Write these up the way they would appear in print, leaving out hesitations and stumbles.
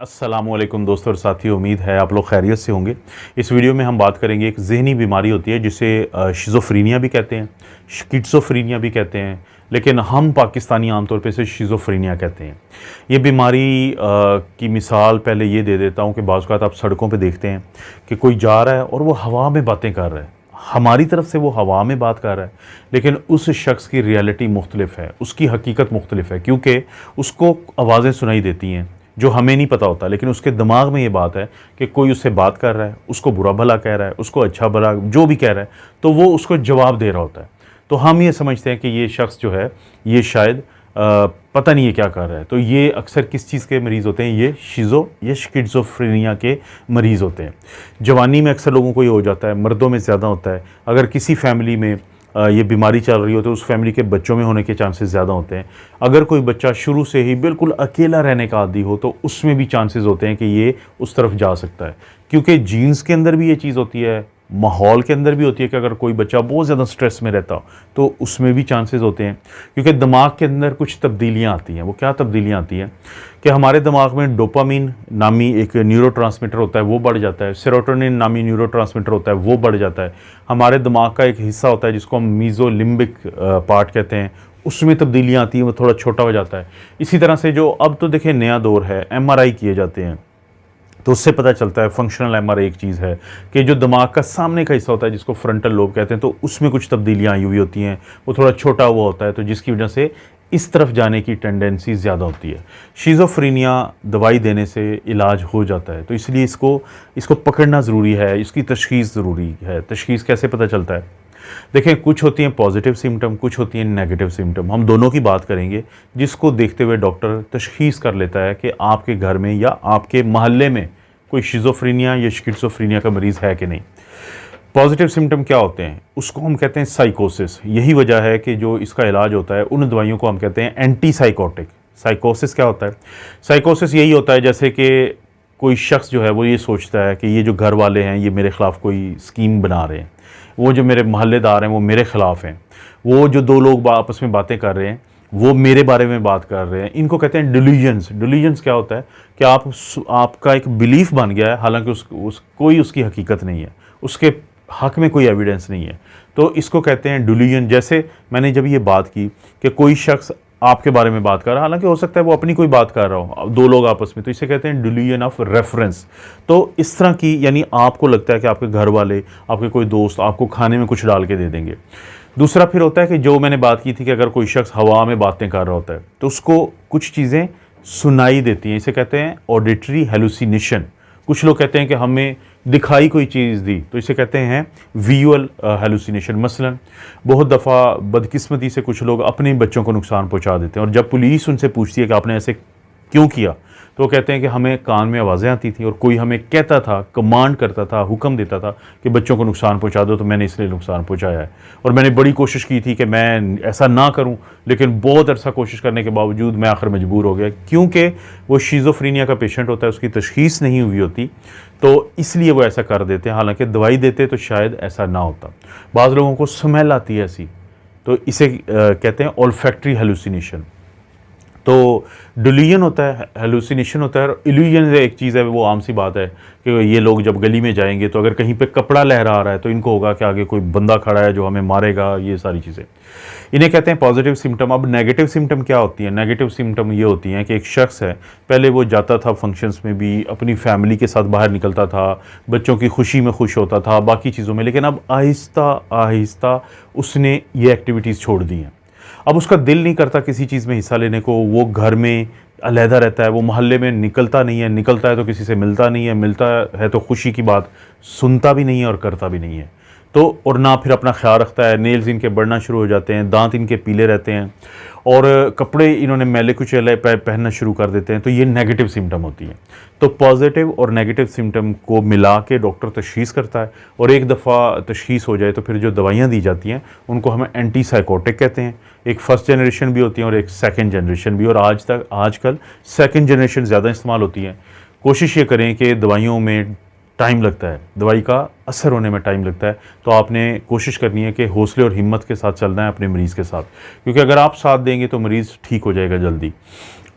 अस्सलामुअलैकुम दोस्तों और साथियों, उम्मीद है आप लोग खैरियत से होंगे। इस वीडियो में हम बात करेंगे एक ज़हनी बीमारी होती है जिसे शिज़ोफ्रीनिया भी कहते हैं, स्किज़ोफ्रीनिया भी कहते हैं, लेकिन हम पाकिस्तानी आमतौर पे इसे शिज़ोफ्रीनिया कहते हैं। ये बीमारी की मिसाल पहले ये दे देता हूँ कि बाज़ औक़ात आप सड़कों पे देखते हैं कि कोई जा रहा है और वो हवा में बातें कर रहा है। हमारी तरफ से वो हवा में बात कर रहा है, लेकिन उस शख्स की रियलिटी मुख्तलिफ है, उसकी हकीकत मुख्तलिफ है, क्योंकि उसको आवाज़ें सुनाई देती हैं जो हमें नहीं पता होता, लेकिन उसके दिमाग में ये बात है कि कोई उससे बात कर रहा है, उसको बुरा भला कह रहा है, उसको अच्छा भला जो भी कह रहा है, तो वो उसको जवाब दे रहा होता है। तो हम ये समझते हैं कि ये शख्स जो है ये शायद पता नहीं है क्या कर रहा है। तो ये अक्सर किस चीज़ के मरीज़ होते हैं? ये स्किज़ोफ्रेनिया के मरीज़ होते हैं। जवानी में अक्सर लोगों को ये हो जाता है, मर्दों में ज़्यादा होता है। अगर किसी फैमिली में ये बीमारी चल रही हो तो उस फैमिली के बच्चों में होने के चांसेस ज़्यादा होते हैं। अगर कोई बच्चा शुरू से ही बिल्कुल अकेला रहने का आदी हो तो उसमें भी चांसेस होते हैं कि ये उस तरफ जा सकता है, क्योंकि जीन्स के अंदर भी ये चीज़ होती है, माहौल के अंदर भी होती है कि अगर कोई बच्चा बहुत ज़्यादा स्ट्रेस में रहता हो तो उसमें भी चांसेस होते हैं, क्योंकि दिमाग के अंदर कुछ तब्दीलियाँ आती हैं। वो क्या तब्दीलियाँ आती हैं कि हमारे दिमाग में डोपामिन नामी एक न्यूरोट्रांसमीटर होता है, वो बढ़ जाता है। सेरोटोनिन नामी न्यूरोट्रांसमीटर होता है, वो बढ़ जाता है। हमारे दिमाग का एक हिस्सा होता है जिसको हम मीज़ोलिम्बिक पार्ट कहते हैं, उसमें तब्दीलियाँ आती हैं, वो थोड़ा छोटा हो जाता है। इसी तरह से जो अब तो देखिए नया दौर है, MRI किए जाते हैं, तो उससे पता चलता है, फंक्शनल MRI एक चीज़ है कि जो दिमाग का सामने का हिस्सा होता है जिसको फ्रंटल लोब कहते हैं, तो उसमें कुछ तब्दीलियाँ आई हुई होती हैं, वो थोड़ा छोटा हुआ होता है, तो जिसकी वजह से इस तरफ जाने की टेंडेंसी ज़्यादा होती है। शिज़ोफ्रेनिया दवाई देने से इलाज हो जाता है, तो इसलिए इसको पकड़ना ज़रूरी है, इसकी तशख़ीस ज़रूरी है। तशख़ीस कैसे पता चलता है? देखें, कुछ होती हैं पॉजिटिव सिम्टम, कुछ होती हैं नेगेटिव सिम्टम। हम दोनों की बात करेंगे, जिसको देखते हुए डॉक्टर तशख़ीस कर लेता है कि आपके घर में या आपके मोहल्ले में कोई शिज़ोफ्रेनिया या स्किज़ोफ्रेनिया का मरीज़ है कि नहीं। पॉजिटिव सिम्टम क्या होते हैं? उसको हम कहते हैं साइकोसिस। यही वजह है कि जो इसका इलाज होता है उन दवाइयों को हम कहते हैं एंटी साइकोटिक। साइकोसिस क्या होता है? साइकोसिस यही होता है जैसे कि कोई शख्स जो है वो ये सोचता है कि ये जो घर वाले हैं ये मेरे ख़िलाफ़ कोई स्कीम बना रहे हैं, वो जो मेरे मोहल्लेदार हैं वो मेरे ख़िलाफ़ हैं, वो जो दो लोग आपस में बातें कर रहे हैं वो मेरे बारे में बात कर रहे हैं। इनको कहते हैं डिल्यूजन्स। डिल्यूजन्स क्या होता है कि आपका एक बिलीफ बन गया है, हालांकि कोई उसकी हकीकत नहीं है, उसके हक में कोई एविडेंस नहीं है, तो इसको कहते हैं डिल्यूजन। जैसे मैंने जब ये बात की कि कोई शख्स आपके बारे में बात कर रहा है, हालांकि हो सकता है वो अपनी कोई बात कर रहा हो, दो लोग आपस में, तो इसे कहते हैं डिल्यूजन ऑफ रेफरेंस। तो इस तरह की, यानी आपको लगता है कि आपके घर वाले, आपके कोई दोस्त आपको खाने में कुछ डाल के दे देंगे। दूसरा फिर होता है कि जो मैंने बात की थी कि अगर कोई शख्स हवा में बातें कर रहा होता है तो उसको कुछ चीज़ें सुनाई देती हैं, इसे कहते हैं ऑडिटरी हेलुसिनेशन। कुछ लोग कहते हैं कि हमें दिखाई कोई चीज़ दी, तो इसे कहते हैं विजुअल हेलुसिनेशन। मसलन बहुत दफ़ा बदकिस्मती से कुछ लोग अपने बच्चों को नुकसान पहुंचा देते हैं, और जब पुलिस उनसे पूछती है कि आपने ऐसे क्यों किया, तो वो कहते हैं कि हमें कान में आवाज़ें आती थी और कोई हमें कहता था, कमांड करता था, हुक्म देता था कि बच्चों को नुकसान पहुंचा दो, तो मैंने इसलिए नुकसान पहुंचाया है। और मैंने बड़ी कोशिश की थी कि मैं ऐसा ना करूं, लेकिन बहुत अरसा कोशिश करने के बावजूद मैं आखिर मजबूर हो गया, क्योंकि वो शिज़ोफ्रेनिया का पेशेंट होता है, उसकी तशख़ीस नहीं हुई होती, तो इसलिए वो ऐसा कर देते हैं। हालांकि दवाई देते तो शायद ऐसा ना होता। बाज़ लोगों को स्मेल आती है ऐसी, तो इसे कहते हैं ओल्फैक्टरी हेलुसिनेशन। तो डिल्यूजन होता है, हेलुसिनेशन होता है, और इल्यूजन एक चीज़ है, वो आम सी बात है कि ये लोग जब गली में जाएंगे तो अगर कहीं पे कपड़ा लहरा रहा है तो इनको होगा कि आगे कोई बंदा खड़ा है जो हमें मारेगा, ये सारी चीज़ें, इन्हें कहते हैं पॉजिटिव सिम्टम। अब नेगेटिव सिम्टम क्या होती है? नेगेटिव सिम्टम ये होती हैं कि एक शख्स है, पहले वो जाता था फंक्शंस में भी, अपनी फैमिली के साथ बाहर निकलता था, बच्चों की खुशी में खुश होता था, बाकी चीज़ों में, लेकिन अब आहिस्ता आहिस्ता उसने ये एक्टिविटीज़ छोड़ दी हैं। अब उसका दिल नहीं करता किसी चीज़ में हिस्सा लेने को, वो घर में अलहदा रहता है, वो मोहल्ले में निकलता नहीं है, निकलता है तो किसी से मिलता नहीं है, मिलता है तो खुशी की बात सुनता भी नहीं है और करता भी नहीं है, तो और ना फिर अपना ख्याल रखता है। नेल्स इनके बढ़ना शुरू हो जाते हैं, दांत इनके पीले रहते हैं, और कपड़े इन्होंने मैले कुचैले पहनना शुरू कर देते हैं। तो ये नेगेटिव सिम्टम होती है। तो पॉजिटिव और नेगेटिव सिम्टम को मिला के डॉक्टर तशख़ीस करता है, और एक दफ़ा तशख़ीस हो जाए तो फिर जो दवाइयाँ दी जाती हैं उनको हम एंटी साइकोटिक कहते हैं। एक फ़र्स्ट जनरेशन भी होती है और एक सेकंड जनरेशन भी, और आजकल सेकंड जनरेशन ज़्यादा इस्तेमाल होती है। कोशिश ये करें कि दवाइयों में टाइम लगता है, दवाई का असर होने में टाइम लगता है, तो आपने कोशिश करनी है कि हौसले और हिम्मत के साथ चलना है अपने मरीज़ के साथ, क्योंकि अगर आप साथ देंगे तो मरीज़ ठीक हो जाएगा जल्दी।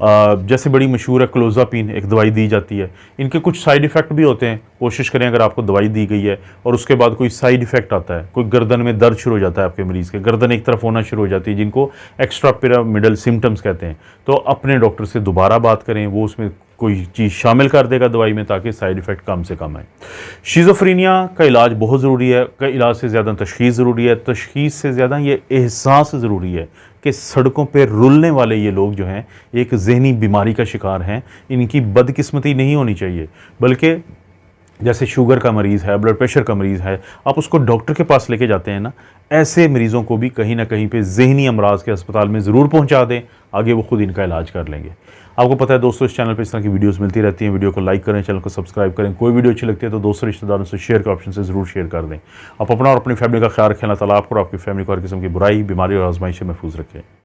जैसे बड़ी मशहूर है क्लोज़ापिन, एक दवाई दी जाती है। इनके कुछ साइड इफ़ेक्ट भी होते हैं। कोशिश करें अगर आपको दवाई दी गई है और उसके बाद कोई साइड इफ़ेक्ट आता है, कोई गर्दन में दर्द शुरू हो जाता है, आपके मरीज़ के गर्दन एक तरफ होना शुरू हो जाती है, जिनको एक्स्ट्रा पिरामिडल सिम्टम्स कहते हैं, तो अपने डॉक्टर से दोबारा बात करें, वो उसमें कोई चीज़ शामिल कर देगा दवाई में, ताकि साइड इफ़ेक्ट कम से कम आए। शिज़ोफ्रेनिया का इलाज बहुत ज़रूरी है। का इलाज से ज़्यादा तशख़ीस ज़रूरी है। तशख़ीस से ज़्यादा ये एहसास ज़रूरी है कि सड़कों पे रुलने वाले ये लोग जो हैं एक ज़हनी बीमारी का शिकार हैं। इनकी बदकिस्मती नहीं होनी चाहिए, बल्कि जैसे शुगर का मरीज़ है, ब्लड प्रेशर का मरीज़ है, आप उसको डॉक्टर के पास लेके जाते हैं ना, ऐसे मरीज़ों को भी कहीं ना कहीं पे ज़हनी अमराज के अस्पताल में ज़रूर पहुंचा दें, आगे वो खुद इनका इलाज कर लेंगे। आपको पता है दोस्तों, इस चैनल पे इस तरह की वीडियोस मिलती रहती हैं। वीडियो को लाइक करें, चैनल को सब्सक्राइब करें। कोई वीडियो अच्छी लगती है तो दोस्तों रिश्तेदारों से शेयर के ऑप्शन से ज़रूर शेयर कर दें। आप अपना और अपनी फैमिली का ख्याल रखें। अल्लाह ताला आपको और आपकी फैमिली को हर किस्म की बुराई, बीमारी और आजमाइश से महफूज रखें।